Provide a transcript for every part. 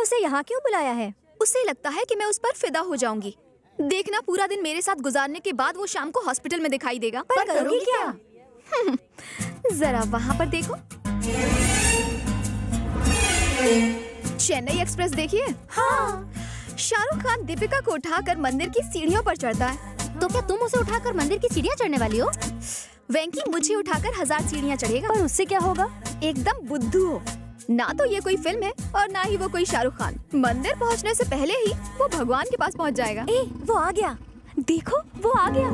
उसे यहाँ क्यों बुलाया है? उसे लगता है कि मैं उस पर फिदा हो जाऊंगी। देखना, पूरा दिन मेरे साथ गुजारने के बाद वो शाम को हॉस्पिटल में दिखाई देगा। पर करोगी क्या? जरा वहाँ पर देखो। चेन्नई एक्सप्रेस देखिए। हाँ। शाहरुख खान दीपिका को उठाकर मंदिर की सीढ़ियों पर चढ़ता है। तो क्या तुम उसे उठाकर मंदिर की सीढ़ियाँ चढ़ने वाली हो? वेंकी मुझे उठाकर 1000 सीढ़ियाँ चढ़ेगा। पर उससे क्या होगा? एकदम बुद्धू हो। ना तो ये कोई फिल्म है और ना ही वो कोई शाहरुख खान। मंदिर पहुंचने से पहले ही वो भगवान के पास पहुंच जाएगा। वो आ गया। देखो, वो आ गया।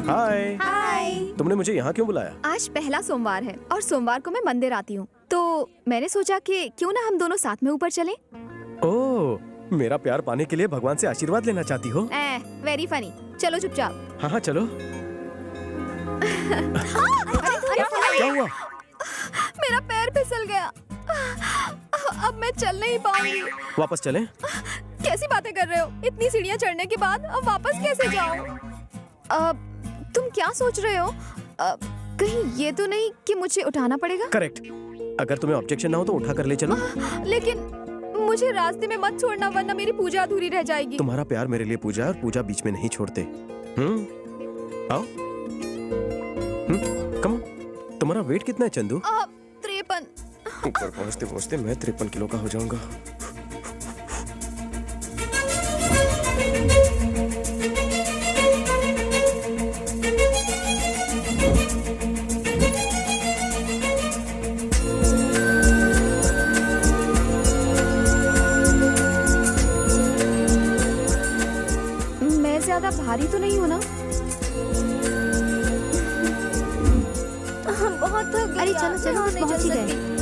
हाय। हाय। तुमने मुझे यहाँ क्यों बुलाया? आज पहला सोमवार है और सोमवार को मैं मंदिर आती हूँ, तो मैंने सोचा कि क्यों ना हम दोनों साथ में ऊपर चलें। ओह, मेरा प्यार पाने के लिए भगवान से आशीर्वाद लेना चाहती हो? Very funny. चलो चुपचाप। हाँ हाँ चलो। क्या हुआ? मेरा पैर फिसल गया। अब मैं चल नहीं पाऊंगी। वापस चलें? कैसी बातें कर रहे हो? इतनी सीढ़ियाँ चढ़ने के बाद अब वापस कैसे जाऊं? तुम क्या सोच रहे हो? कहीं ये तो नहीं कि मुझे उठाना पड़ेगा? करेक्ट। अगर तुम्हें ऑब्जेक्शन ना हो तो उठा कर ले चलो। लेकिन मुझे रास्ते में मत छोड़ना, वरना मेरी पूजा अधूरी रह जाएगी। तुम्हारा प्यार मेरे लिए पूजा है और पूजा बीच में नहीं छोड़ते। आओ। Come on. तुम्हारा वेट कितना है चंदू? 53। ऊपर पहुंचते पहुंचते मैं 53 किलो का हो जाऊंगा। मैं ज्यादा भारी तो नहीं हूँ ना? बहुत थक गई। अरे चलो चलो, नहीं पहुंच ही चल गए। सकती।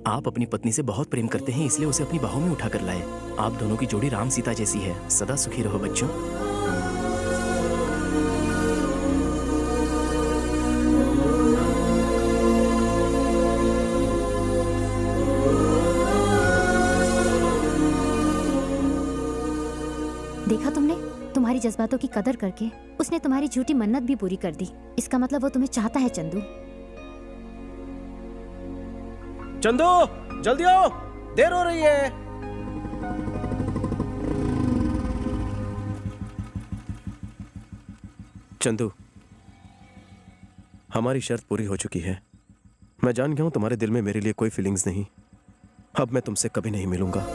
आप अपनी पत्नी से बहुत प्रेम करते हैं, इसलिए उसे अपनी बाहों में उठा कर लाए। आप दोनों की जोड़ी राम सीता जैसी है। सदा सुखी रहो बच्चों। देखा तुमने? तुम्हारी जज्बातों की कदर करके उसने तुम्हारी झूठी मन्नत भी पूरी कर दी। इसका मतलब वो तुम्हें चाहता है चंदू। चंदू जल्दी आओ, देर हो रही है। चंदू, हमारी शर्त पूरी हो चुकी है। मैं जान गया हूं तुम्हारे दिल में मेरे लिए कोई फीलिंग्स नहीं। अब मैं तुमसे कभी नहीं मिलूंगा।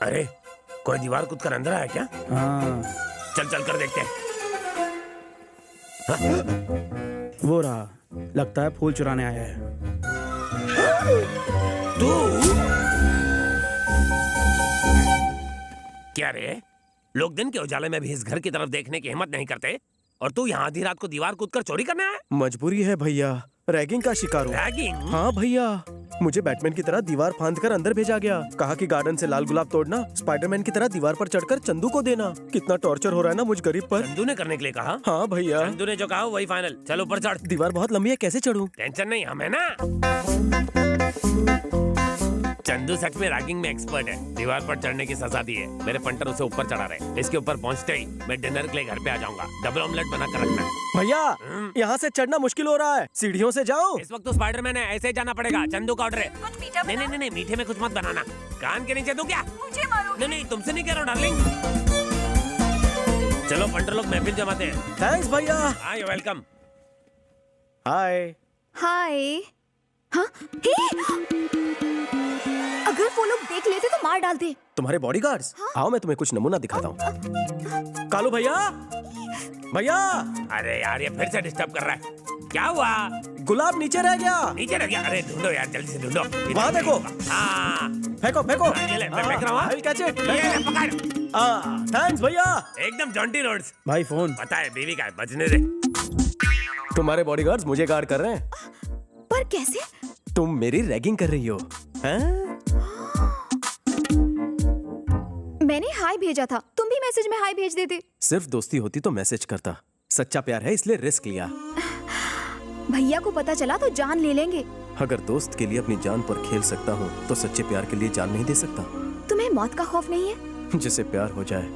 अरे कोई दीवार कूद कर अंदर आया क्या? हाँ, चल चल कर देखते हैं। वो रहा। लगता है फूल चुराने आया है। तू क्या रे, लोग दिन के उजाले में भी इस घर की तरफ देखने की हिम्मत नहीं करते और तू यहाँ आधी रात को दीवार कूदकर चोरी करने आया? मजबूरी है भैया, रैगिंग का शिकार हूँ। रैगिंग? हाँ भैया, मुझे बैटमैन की तरह दीवार फांद कर अंदर भेजा गया। कहा कि गार्डन से लाल गुलाब तोड़ना, स्पाइडरमैन की तरह दीवार पर चढ़कर चंदू को देना। कितना टॉर्चर हो रहा है ना मुझ गरीब पर। चंदू ने करने के लिए कहा? हाँ भैया। चंदू ने जो कहा वही फाइनल। चलो ऊपर चढ़। दीवार बहुत लंबी है, कैसे चढ़ूं? टेंशन नहीं, हमें ना। चंदू सच में रैगिंग में एक्सपर्ट है। दीवार पर चढ़ने की सजा दी है। मेरे पंटर उसे ऊपर चढ़ा रहे। इसके ऊपर पहुंचते ही मैं डिनर के लिए घर पे आ जाऊंगा। डबल ऑमलेट बना कर रखना। भैया यहाँ से चढ़ना मुश्किल हो रहा है, सीढ़ियों से जाओ। इस वक्त तो स्पाइडरमैन है, ऐसे ही जाना पड़ेगा। चंदू का ऑर्डर है। नहीं, मीठे में कुछ मत बनाना। कान के नीचे दूं क्या? मुझे मारो। नहीं, तुमसे नहीं कह रहा हूँ डार्लिंग। चलो पंटर लोग महफिल जमाते हैं। थैंक्स भैया। हाँ, यू वेलकम। हाय। हाय। हाँ? अगर वो लोग देख लेते तो मार डालते। तुम्हारे बॉडीगार्ड्स? आओ मैं तुम्हें कुछ नमूना दिखाता हूँ। कालू भैया, भैया। अरे यार, ये फिर से डिस्टर्ब कर रहा है। क्या हुआ? गुलाब नीचे रह गया। नीचे रह गया? अरे ढूंढो यार, जल्दी से ढूंढो। वहाँ देखो। हाँ, फेंको फेंको। ये ले, मैं फेंक रहा हूँ। I will catch it. ये ले, पकड़। थैंक्स भैया। एकदम जॉन्टी रोड्स। भाई फोन। पता है बीवी का है, बचने दे। तुम्हारे बॉडीगार्ड्स मुझे गार्ड कर रहे हैं। पर कैसे? तुम मेरी रैगिंग कर रही हो, हैं? मैंने हाय भेजा था, तुम भी मैसेज में हाय भेज देते। सिर्फ दोस्ती होती तो मैसेज करता। सच्चा प्यार है इसलिए रिस्क लिया। भैया को पता चला तो जान ले लेंगे। अगर दोस्त के लिए अपनी जान पर खेल सकता हूँ तो सच्चे प्यार के लिए जान नहीं दे सकता। तुम्हें मौत का खौफ नहीं है? जिसे प्यार हो जाए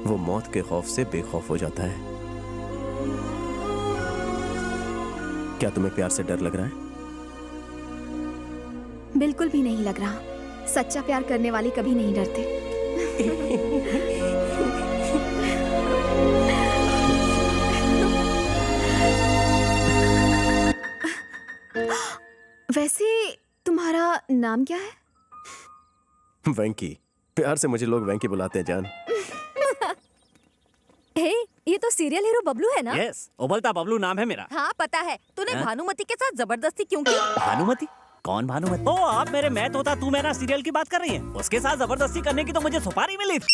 वो मौत के खौफ से बेखौफ हो जाता है। क्या तुम्हें प्यार से डर लग रहा है? बिल्कुल भी नहीं लग रहा। सच्चा प्यार करने वाले कभी नहीं डरते। वैसे तुम्हारा नाम क्या है? वेंकी। प्यार से मुझे लोग वेंकी बुलाते हैं जान। हे, ये तो सीरियल हीरो बबलू है ना? यस, उबलता बबलू नाम है मेरा। हाँ पता है। तूने हाँ? भानुमति के साथ जबरदस्ती क्यों की? भानुमति? कौन भानुमति? ओ, आप मेरे मैथ होता तू मेरा सीरियल की बात कर रही हैं? उसके साथ जबरदस्ती करने की तो मुझे सुपारी मिली थी।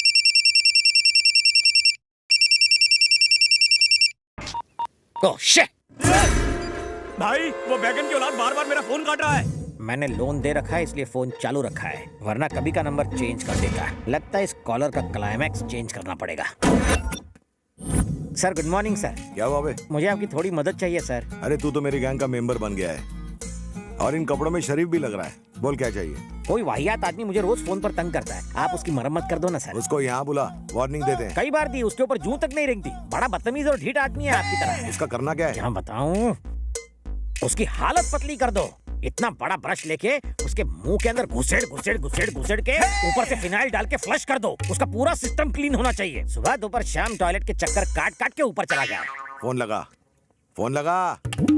Oh shit! भाई, वो बैगन की औलाद बार-बार मेरा फोन काट रहा है। मैंने लोन दे रखा है इसलिए फोन चालू रखा है, वरना कभी का नंबर चेंज कर देगा। लगता है इस कॉलर का क्लाइमैक्स चेंज करना पड़ेगा। Sir good morning sir. क्या हुआ बे? मुझे आपकी थोड़ी मदद चाहिए सर। अरे तू तो मेरी गैंग का मेंबर बन गया है और इन कपड़ों में शरीफ भी लग रहा है। बोल क्या चाहिए? कोई वाहियात आदमी मुझे रोज फोन पर तंग करता है, आप उसकी मरम्मत कर दो ना सर। उसको यहाँ बुला, वार्निंग देते हैं। कई बार दी, उसके ऊपर जूं तक नहीं रेंगती। बड़ा बदतमीज और ढीठ आदमी है आपकी तरह। उसका करना क्या है? क्या बताऊं? उसकी हालत पतली कर दो। इतना बड़ा ब्रश लेके उसके मुंह के अंदर घुसेड़ के ऊपर से फिनाइल डाल के फ्लश कर दो। उसका पूरा सिस्टम क्लीन होना चाहिए। सुबह दोपहर शाम टॉयलेट के चक्कर काट के ऊपर चला गया। फोन लगा, फोन लगा,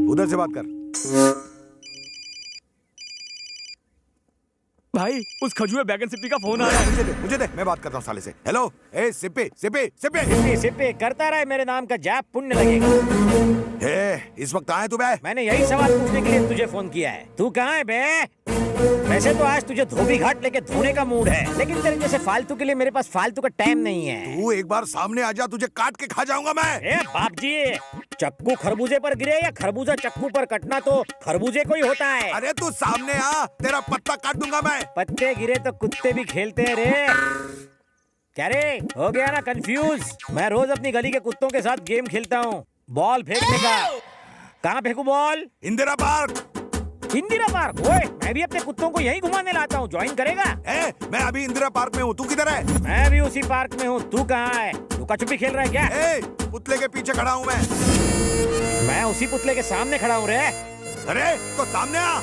उधर से बात कर। भाई, उस खजुए बैगन सिप्पी का फोन आ रहा है। मुझे दे, मैं बात करता हूँ साले से। हेलो, ए सिप्पी सिप्पी सिप्पी। सिप्पी करता रहे, मेरे नाम का जाप पुण्य लगेगा। हे, इस वक्त आए तू बे? मैंने यही सवाल पूछने के लिए तुझे फोन किया है। तू कहाँ है बे? वैसे तो आज तुझे धोबी घाट लेके धोने का मूड है, लेकिन तेरे जैसे फालतू के लिए मेरे पास फालतू का टाइम नहीं है। तू एक बार सामने आ जा, तुझे काट के खा जाऊंगा मैं। ए बाप जी, चक्कू खरबूजे पर गिरे या खरबूजा चक्कू पर कटना तो खरबूजे को ही होता है। अरे तू सामने आ, तेरा पत्ता काट दूंगा मैं। पत्ते गिरे तो कुत्ते भी खेलते हैं रे। क्या रे, हो गया ना कंफ्यूज? मैं रोज अपनी गली के कुत्तों के साथ गेम खेलता हूँ, बॉल फेंकने का। कहाँ फेंकू ball? Indira park. Indira park? ओए, मैं भी अपने कुत्तों को यहीं घुमाने लाता हूँ, ज्वाइन करेगा? मैं अभी इंदिरा पार्क में हूँ, तू किधर है? मैं भी उसी पार्क में हूँ, तू कहाँ है? लुका छुपी खेल रहा है क्या? पुतले के पीछे खड़ा हूँ मैं उसी पुतले के सामने खड़ा हूँ रे। अरे तो सामने आ।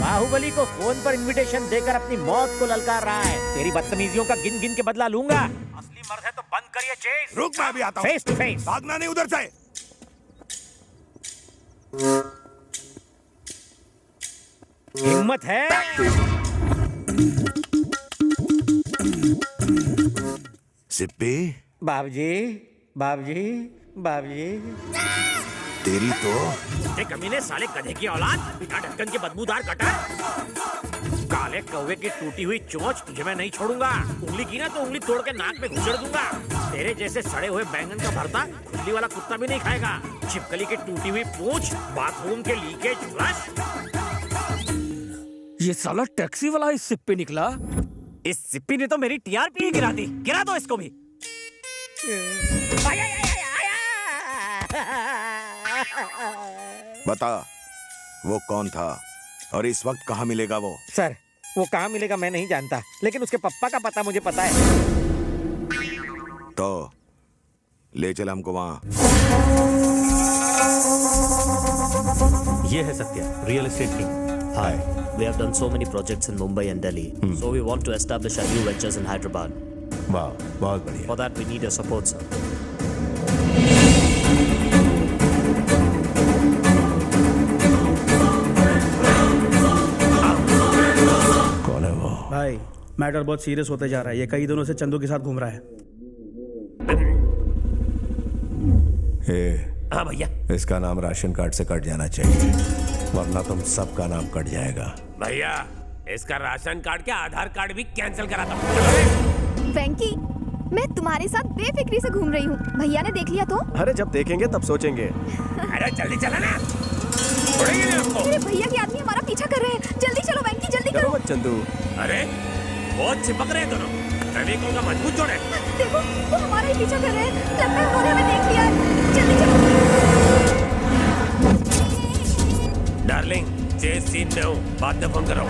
बाहुबली को फोन पर इनविटेशन देकर अपनी मौत को ललकार रहा है। तेरी बदतमीजियों का गिन गिन के बदला लूंगा। असली मर्द है तो बंद करिए चेस। रुक, मैं अभी आता हूँ। Face to face. भागना नहीं उधर से। हिम्मत है? सिप्पी। बाबूजी, बाबूजी, बाबूजी। तेरी तो कमीने साले गधे की औलाद, बिना ढक्कन के बदबूदार कटर। काले कौवे की टूटी हुई चोंच तुझे मैं नहीं छोड़ूंगा। उंगली की ना तो उंगली तोड़ के नाक में घुसेड़ दूंगा। तेरे जैसे सड़े हुए बैंगन का भरता खुजली वाला कुत्ता भी नहीं खाएगा। छिपकली की टूटी हुई पूंछ, बाथरूम के लीकेज फ्लश। ये साला टैक्सी वाला इस सिप्पी निकला। इस सिप्पी ने तो मेरी टीआरपी ही गिरा दी। गिरा दो इसको भी। बता वो कौन था और इस वक्त कहाँ मिलेगा वो? सर वो कहाँ मिलेगा मैं नहीं जानता, लेकिन उसके पप्पा का पता मुझे पता है। तो ले चल हमको वहाँ। ये है Satya, real estate king. Hi, we have done so many projects in Mumbai and Delhi, so we want to establish our new ventures in Hyderabad. वाह, बहुत बढ़िया। For that, we need your support, sir. कौन है वो? भाई matter बहुत serious होते जा रहा है। ये कई दिनों से चंदू के साथ घूम रहा है। हाँ भैया। इसका नाम राशन कार्ड से कट जाना चाहिए, वरना तुम सबका नाम कट जाएगा। भैया इसका राशन कार्ड के आधार कार्ड भी कैंसिल करा था। वेंकी, मैं तुम्हारे साथ बेफिक्री से घूम रही हूँ। भैया ने देख लिया तो? अरे जब देखेंगे तब सोचेंगे। अरे जल्दी चला ना, छोड़ेंगे नहीं आपको। मेरे भैया के आदमी हमारा पीछा कर रहे हैं। जल्दी चलो वेंकी, जल्दी करो करो। मत चंदू। अरे बहुत चिपक रहे हैं दोनों। फेविकोल का मजबूत जोड़े। देखो वो हमारा ही पीछा कर रहे हैं। लगता है उन्होंने हमें देख लिया है। जल्दी चलो। डार्लिंग चेस सीन में हूँ, बाद में फोन करो।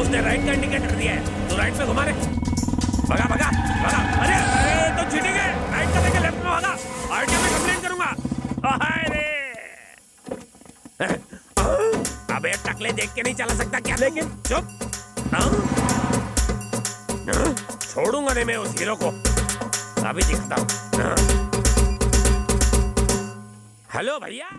उसने राइट का इंडिकेटर दिया है, तो राइट में घुमा रहे। भगा भगा भगा। अरे अरे तो चीटिंग है। राइट का लेके लेफ्ट में भागा। आरटीओ में कंप्लेंट करूंगा। अरे अबे टकले देख के नहीं चला सकता क्या? लेकिन चुप। छोड़ूंगा नहीं मैं उस हीरो को, अभी दिखता हूँ। हेलो भैया।